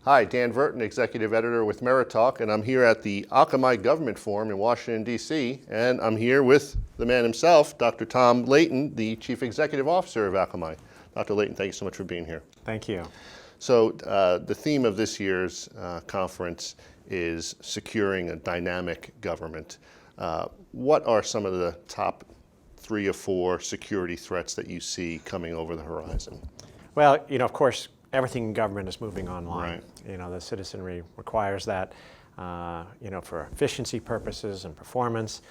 Hi, Dan Verton, Executive Editor with MeriTalk, and I'm here at the Akamai Government Forum in Washington, D.C., and I'm here with the man himself, Dr. Tom Leighton, the Chief Executive Officer of Akamai. Dr. Leighton, thank you so much for being here. Thank you. So the theme of this year's conference is securing a dynamic government. What are some of the top 3 or 4 security threats that you see coming over the horizon? Well, of course, everything in government is moving online. Right. The citizenry requires that, for efficiency purposes and performance.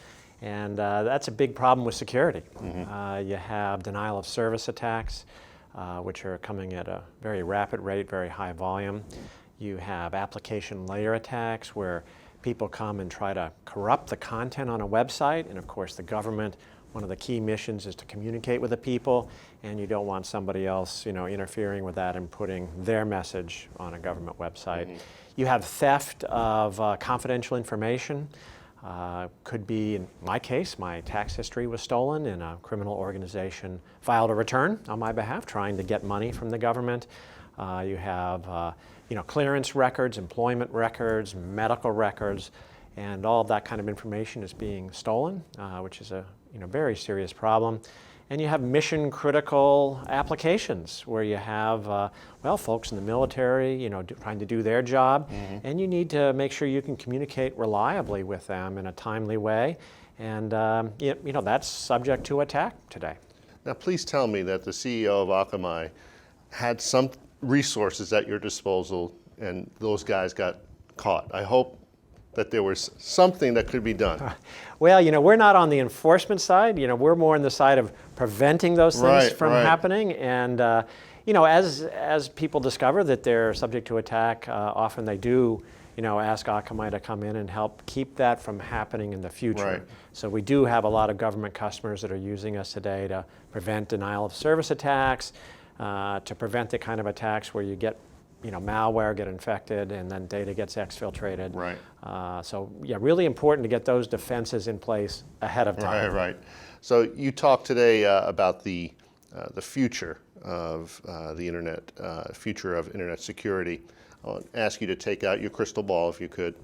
And that's a big problem with security. Mm-hmm. You have denial of service attacks, which are coming at a very rapid rate, very high volume. You have application layer attacks where people come and try to corrupt the content on a website. And of course, the government, one of the key missions is to communicate with the people, and you don't want somebody else, interfering with that and putting their message on a government website. Mm-hmm. You have theft of confidential information. Could be, in my case, my tax history was stolen and a criminal organization filed a return on my behalf trying to get money from the government. You have clearance records, employment records, medical records, and all of that kind of information is being stolen, which is a very serious problem. And you have mission critical applications where you have folks in the military trying to do their job. Mm-hmm. And you need to make sure you can communicate reliably with them in a timely way, and that's subject to attack today. Now please tell me that the CEO of Akamai had some resources at your disposal and those guys got caught. I hope that there was something that could be done. Well, we're not on the enforcement side. We're more on the side of preventing those things from happening. And as people discover that they're subject to attack, often they do ask Akamai to come in and help keep that from happening in the future. Right. So we do have a lot of government customers that are using us today to prevent denial of service attacks, to prevent the kind of attacks where you get malware get infected and then data gets exfiltrated. Right. Really important to get those defenses in place ahead of time. Right. So you talked today about the future of the internet, future of internet security. I'll ask you to take out your crystal ball if you could.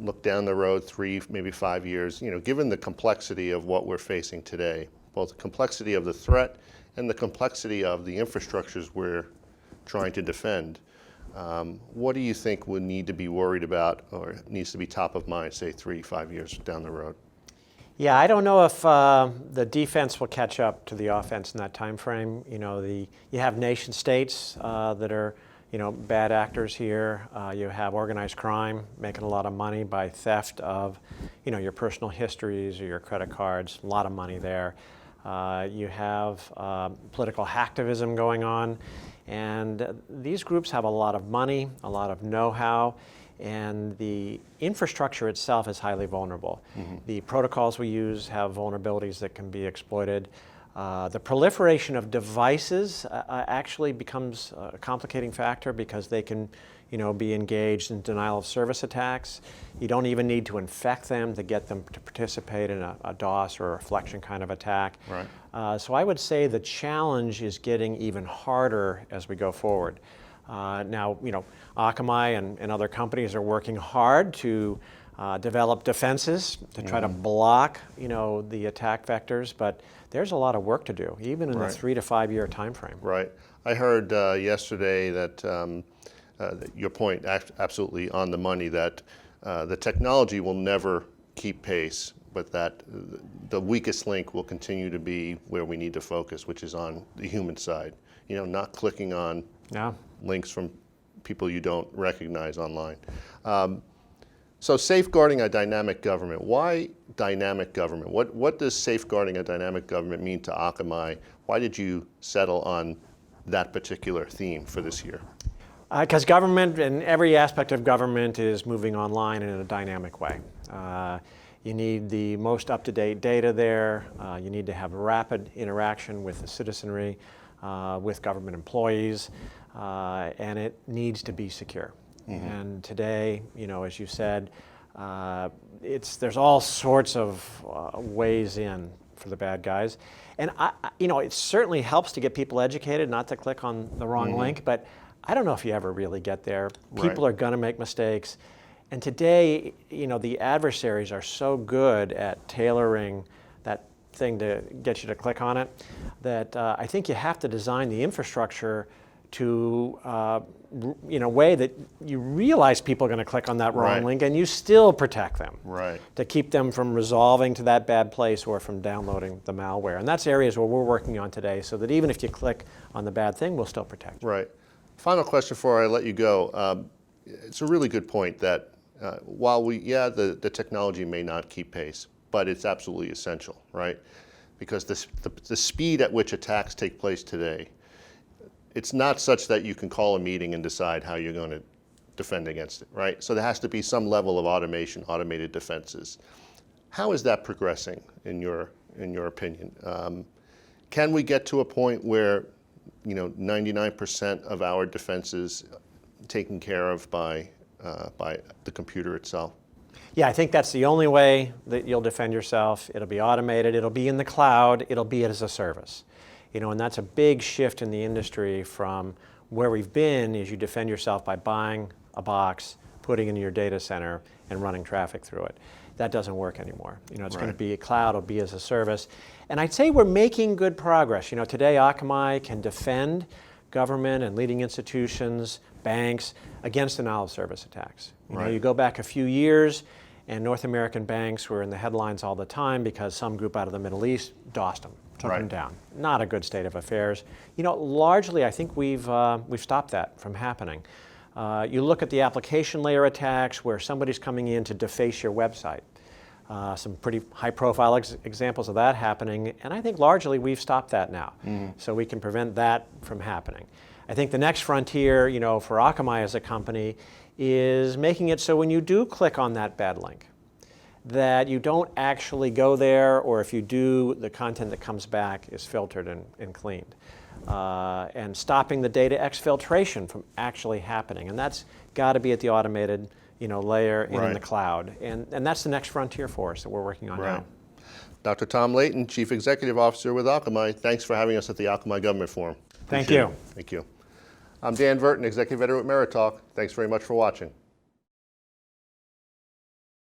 Look down the road 3, maybe 5 years. Given the complexity of what we're facing today, both the complexity of the threat and the complexity of the infrastructures we're trying to defend. What do you think would need to be worried about or needs to be top of mind, say 3-5 years down the road? Yeah, I don't know if the defense will catch up to the offense in that time frame. You have nation states that are bad actors here. You have organized crime making a lot of money by theft of your personal histories or your credit cards, a lot of money there. You have political hacktivism going on. And these groups have a lot of money, a lot of know-how, and the infrastructure itself is highly vulnerable. Mm-hmm. The protocols we use have vulnerabilities that can be exploited. The proliferation of devices actually becomes a complicating factor because they can be engaged in denial of service attacks. You don't even need to infect them to get them to participate in a DOS or a reflection kind of attack. Right. So I would say the challenge is getting even harder as we go forward. Now, Akamai and other companies are working hard to develop defenses to try to block, the attack vectors, but there's a lot of work to do, even in the 3 to 5 year time frame. Right. I heard yesterday that your point absolutely on the money, that the technology will never keep pace, but that the weakest link will continue to be where we need to focus, which is on the human side. Not clicking on links from people you don't recognize online. So safeguarding a dynamic government. Why dynamic government? What does safeguarding a dynamic government mean to Akamai? Why did you settle on that particular theme for this year? Because government and every aspect of government is moving online in a dynamic way. You need the most up-to-date data there. You need to have rapid interaction with the citizenry, with government employees, and it needs to be secure. Mm-hmm. And today, as you said, there's all sorts of ways in for the bad guys. And it certainly helps to get people educated, not to click on the wrong link, but I don't know if you ever really get there. Right. People are going to make mistakes. And today, the adversaries are so good at tailoring that thing to get you to click on it that I think you have to design the infrastructure to in a way that you realize people are going to click on that wrong Right. link and you still protect them. Right. To keep them from resolving to that bad place or from downloading the malware. And that's areas where we're working on today so that even if you click on the bad thing, we'll still protect you. Right. Final question before I let you go. It's a really good point that while the technology may not keep pace, but it's absolutely essential, right? Because the speed at which attacks take place today, it's not such that you can call a meeting and decide how you're going to defend against it, right? So there has to be some level of automation, automated defenses. How is that progressing in your opinion? Can we get to a point where 99% of our defenses taken care of by the computer itself? Yeah, I think that's the only way that you'll defend yourself. It'll be automated, it'll be in the cloud, it'll be as a service. And that's a big shift in the industry from where we've been is you defend yourself by buying a box, putting it in your data center, and running traffic through it. That doesn't work anymore. It's going to be a cloud, it'll be as a service. And I'd say we're making good progress. Today Akamai can defend government and leading institutions, banks, against denial of service attacks. You go back a few years, and North American banks were in the headlines all the time because some group out of the Middle East DOSed them, took them down. Not a good state of affairs. Largely I think we've stopped that from happening. You look at the application layer attacks where somebody's coming in to deface your website. Some pretty high-profile examples of that happening, and I think largely we've stopped that now. So we can prevent that from happening. I think the next frontier, for Akamai as a company, is making it so when you do click on that bad link, that you don't actually go there, or if you do, the content that comes back is filtered and cleaned. And stopping the data exfiltration from actually happening. And that's got to be at the automated layer and in the cloud. And that's the next frontier for us that we're working on now. Dr. Tom Leighton, Chief Executive Officer with Akamai, thanks for having us at the Akamai Government Forum. Thank you. Thank you. I'm Dan Verton, Executive Editor at MeriTalk. Thanks very much for watching.